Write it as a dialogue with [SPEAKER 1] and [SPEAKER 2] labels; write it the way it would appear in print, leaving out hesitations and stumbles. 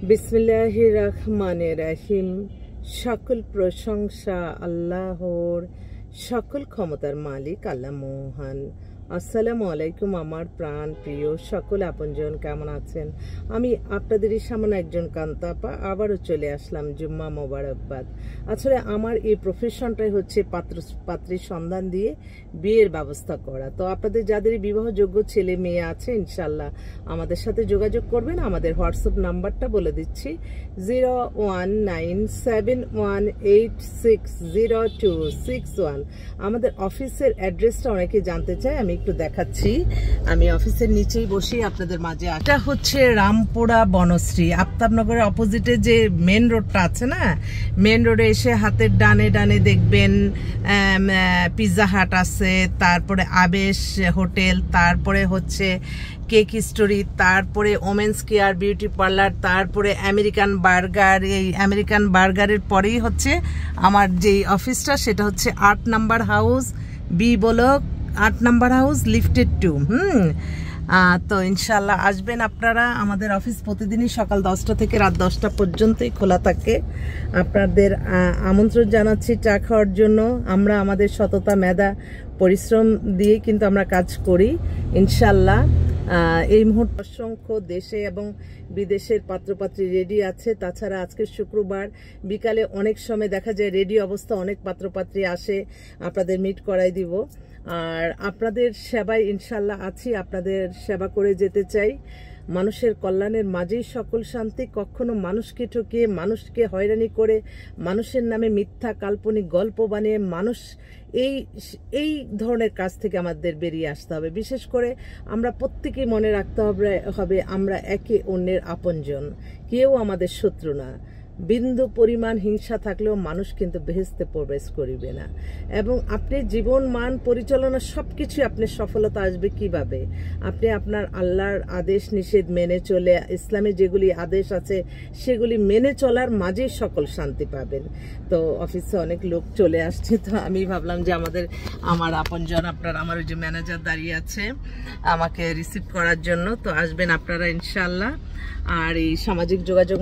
[SPEAKER 1] বিসমিল্লাহির রহমানির রহিম। সকল প্রশংসা আল্লাহর, সকল ক্ষমতার মালিক আল্লাহ মহান। আসসালামু আলাইকুম আমার প্রাণ প্রিয় সকল আপনজন, কেমন আছেন? আমি আপনাদেরই সামনে একজন কান্তাপা আবারও চলে আসলাম। জুম্মা মোবারকবাদ। আসলে আমার এই প্রফেশনটাই হচ্ছে পাত্রীর সন্ধান দিয়ে বিয়ের ব্যবস্থা করা। তো আপনাদের যাদের বিবাহযোগ্য ছেলে মেয়ে আছে ইনশাল্লাহ আমাদের সাথে যোগাযোগ করবেন। আমাদের হোয়াটসঅ্যাপ নাম্বারটা বলে দিচ্ছি 019718600261। আমাদের অফিসের অ্যাড্রেসটা অনেকে জানতে চায়, আমি একটু দেখাচ্ছি। আমি অফিসের নিচেই বসি আপনাদের মাঝে। এটা হচ্ছে রামপুরা বনশ্রী, আফতাবনগরের অপোজিটে যে মেন রোডটা আছে না, মেন রোডে এসে হাতের ডানে ডানে দেখবেন পিৎজা হাট আছে, তারপরে আবেশ হোটেল, তারপরে হচ্ছে কেক স্টোরি, তারপরে ওমেন্স কেয়ার বিউটি পার্লার, তারপরে আমেরিকান বার্গার। এই আমেরিকান বার্গারের পরেই হচ্ছে আমার যেই অফিসটা, সেটা হচ্ছে 8 number house, B block 8 number house, lifted 2। তো ইনশাল্লাহ আসবেন আপনারা। আমাদের অফিস প্রতিদিনই সকাল 10টা থেকে রাত 10টা পর্যন্তই খোলা থাকে। আপনাদের আমন্ত্রণ জানাচ্ছি চা খাওয়ার জন্য। আমরা আমাদের সততা, মেধা, পরিশ্রম দিয়ে কিন্তু আমরা কাজ করি ইনশাল্লাহ। এই মুহূর্তে অসংখ্য দেশে এবং বিদেশের পাত্রপাত্রী রেডি আছে। তাছাড়া আজকে শুক্রবার বিকালে অনেক সময় দেখা যায় রেডি অবস্থা অনেক পাত্রপাত্রী আসে, আপনাদের মিট করাই দিব। আর আপনাদের সেবায় ইনশাল্লাহ আছি, আপনাদের সেবা করে যেতে চাই। মানুষের কল্যাণের মাঝেই সকল শান্তি। কখনো মানুষকে ঠকিয়ে, মানুষকে হয়রানি করে, মানুষের নামে মিথ্যা কাল্পনিক গল্প বানিয়ে মানুষ এই ধরনের কাজ থেকে আমাদের বেরিয়ে আসতে হবে। বিশেষ করে আমরা প্রত্যেকেই মনে রাখতে হবে আমরা একে অন্যের আপনজন, কেউ আমাদের শত্রু না। বিন্দু পরিমাণ হিংসা থাকলেও মানুষ কিন্তু বেহেশতে প্রবেশ করিবে না। এবং আপনি জীবন মান পরিচালনা সবকিছু আপনার সফলতা আসবে কিভাবে? আপনি আপনার আল্লাহর আদেশ নিষেধ মেনে চলে, ইসলামে যেগুলি আদেশ আছে সেগুলি মেনে চলার মাঝেই সকল শান্তি পাবেন। তো অফিসে অনেক লোক চলে আসছে, তো আমি ভাবলাম যে আমার আপনজন, আমার ওই যে ম্যানেজার দাঁড়িয়ে আছে আমাকে রিসিভ করার জন্য, তো আসবেন আপনারা ইনশাল্লাহ। আর এই সামাজিক যোগাযোগ